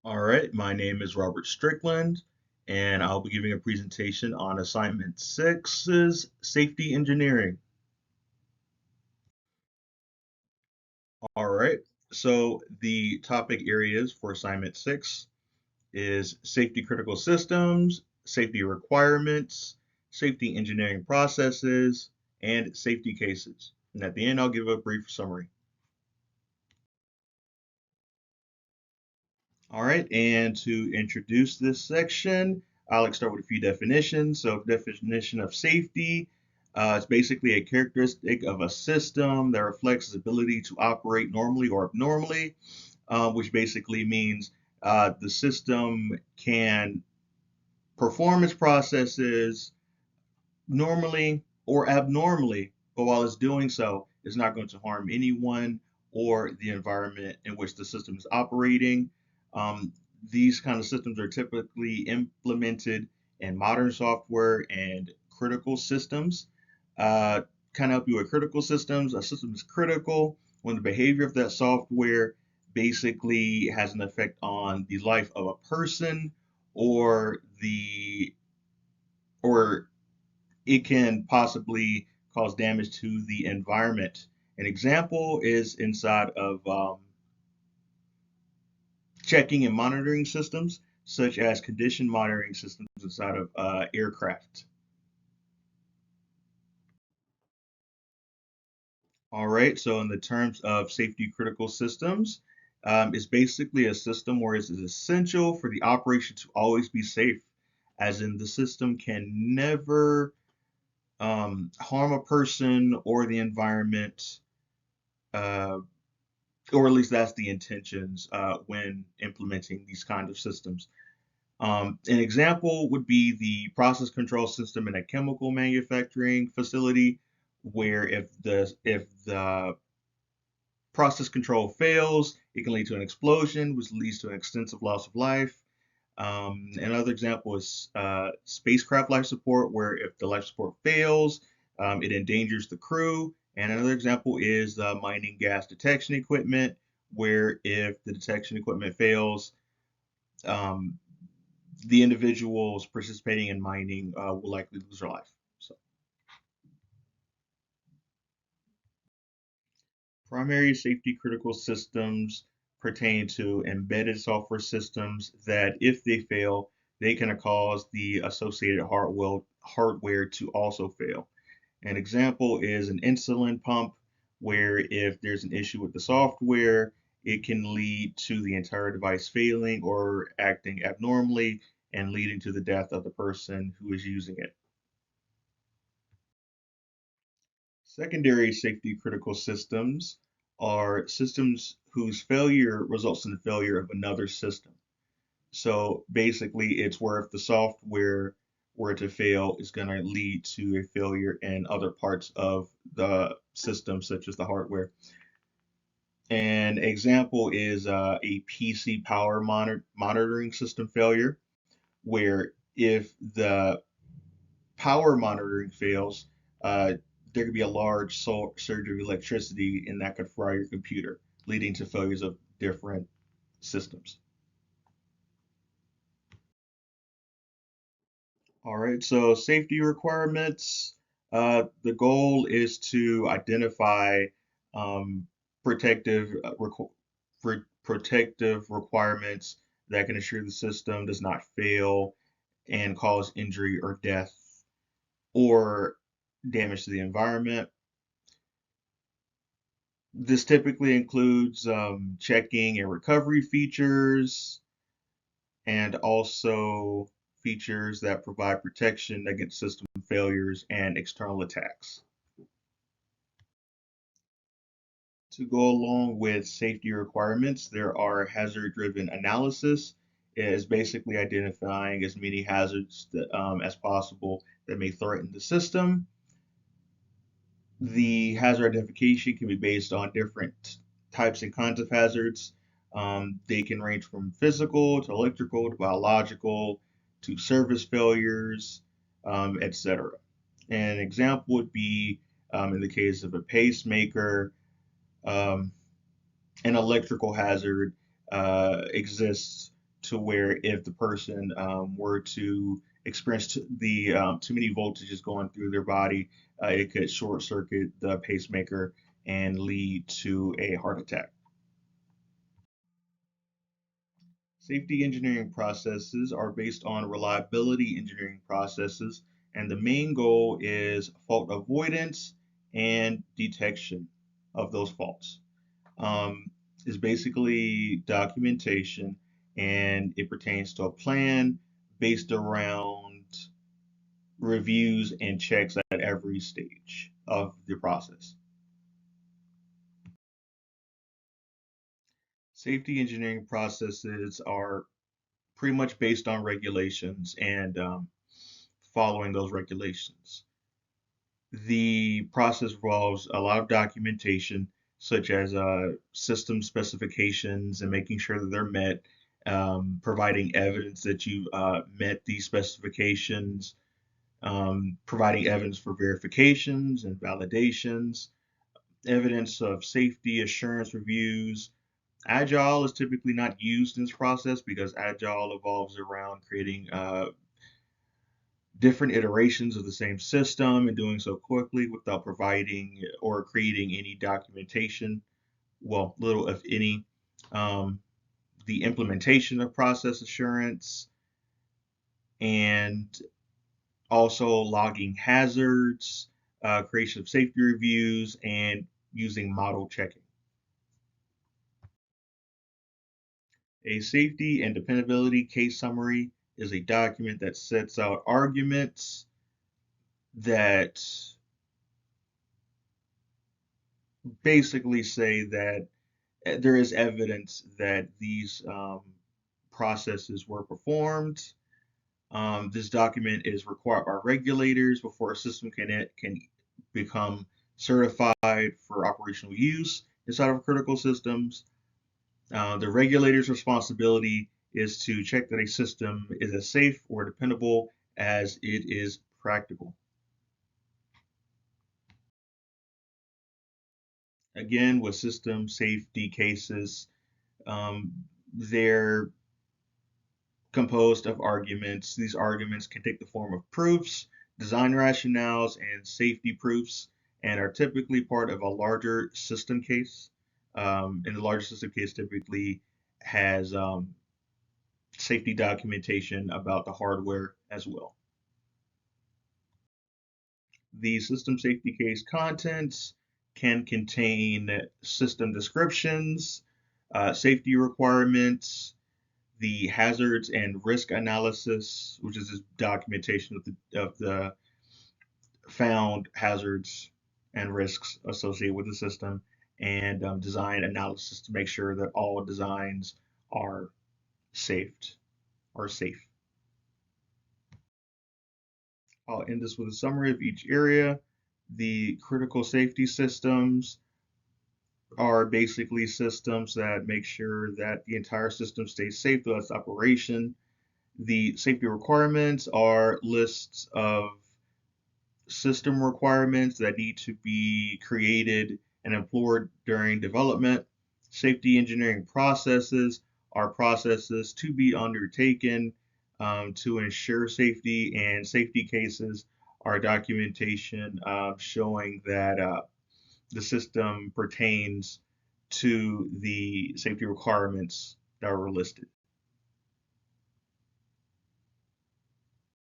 All right, my name is Robert Strickland, and I'll be giving a presentation on Assignment 6's Safety Engineering. All right, so the topic areas for Assignment 6 is safety critical systems, safety requirements, safety engineering processes, and safety cases. And at the end, I'll give a brief summary. All right, and to introduce this section, I'll start with a few definitions. So, definition of safety, it's basically a characteristic of a system that reflects its ability to operate normally or abnormally, which basically means the system can perform its processes normally or abnormally, but while it's doing so, it's not going to harm anyone or the environment in which the system is operating. Um, these kind of systems are typically implemented in modern software and critical systems. Uh, kind of help you with critical systems. A system is critical when the behavior of that software basically has an effect on the life of a person or the or it can possibly cause damage to the environment. An example is inside of checking and monitoring systems, such as condition monitoring systems inside of aircraft. All right, so in the terms of safety critical systems, it's basically a system where it's essential for the operation to always be safe, as in the system can never harm a person or the environment, uh, or at least that's the intentions when implementing these kind of systems. An example would be the process control system in a chemical manufacturing facility, where if the process control fails, it can lead to an explosion, which leads to an extensive loss of life. Another example is spacecraft life support, where if the life support fails, it endangers the crew. And another example is mining gas detection equipment, where if the detection equipment fails, um, the individuals participating in mining will likely lose their life. So, primary safety critical systems pertain to embedded software systems that, if they fail, they can cause the associated hardware to also fail. An example is an insulin pump, where if there's an issue with the software, it can lead to the entire device failing or acting abnormally and leading to the death of the person who is using it. Secondary safety critical systems are systems whose failure results in the failure of another system. So basically, it's where if the software were to fail, it's going to lead to a failure in other parts of the system, such as the hardware. An example is a PC power monitoring system failure, where if the power monitoring fails, uh, there could be a large surge of electricity, and that could fry your computer, leading to failures of different systems. All right, so safety requirements. The goal is to identify um, protective requirements that can ensure the system does not fail and cause injury or death or damage to the environment. This typically includes checking and recovery features, and also features that provide protection against system failures and external attacks. To go along with safety requirements, there are hazard-driven analysis. It is basically identifying as many hazards as possible that may threaten the system. The hazard identification can be based on different types and kinds of hazards. They can range from physical to electrical to biological to service failures, etc. An example would be in the case of a pacemaker, um, an electrical hazard exists to where if the person were to experience too many voltages going through their body, it could short circuit the pacemaker and lead to a heart attack. Safety engineering processes are based on reliability engineering processes, and the main goal is fault avoidance and detection of those faults. Is basically documentation, and it pertains to a plan based around reviews and checks at every stage of the process. Safety engineering processes are pretty much based on regulations and following those regulations. The process involves a lot of documentation, such as system specifications and making sure that they're met, providing evidence that you met these specifications, providing evidence for verifications and validations, evidence of safety assurance reviews. Agile is typically not used in this process because Agile evolves around creating different iterations of the same system and doing so quickly without providing or creating any documentation, well, little if any. Um, the implementation of process assurance and also logging hazards, creation of safety reviews, and using model checking. A safety and dependability case summary is a document that sets out arguments that basically say that there is evidence that these processes were performed. This document is required by regulators before a system can become certified for operational use inside of critical systems. The regulator's responsibility is to check that a system is as safe or dependable as it is practical. Again, with system safety cases, they're composed of arguments. These arguments can take the form of proofs, design rationales, and safety proofs, and are typically part of a larger system case. And the larger system case typically has safety documentation about the hardware as well. The system safety case contents can contain system descriptions, safety requirements, the hazards and risk analysis, which is this documentation of the found hazards and risks associated with the system, and design analysis to make sure that all designs are safe. Are safe. I'll end this with a summary of each area. The critical safety systems are basically systems that make sure that the entire system stays safe throughout its operation. The safety requirements are lists of system requirements that need to be created and employed during development. Safety engineering processes are processes to be undertaken to ensure safety, and safety cases are documentation showing that the system pertains to the safety requirements that were listed.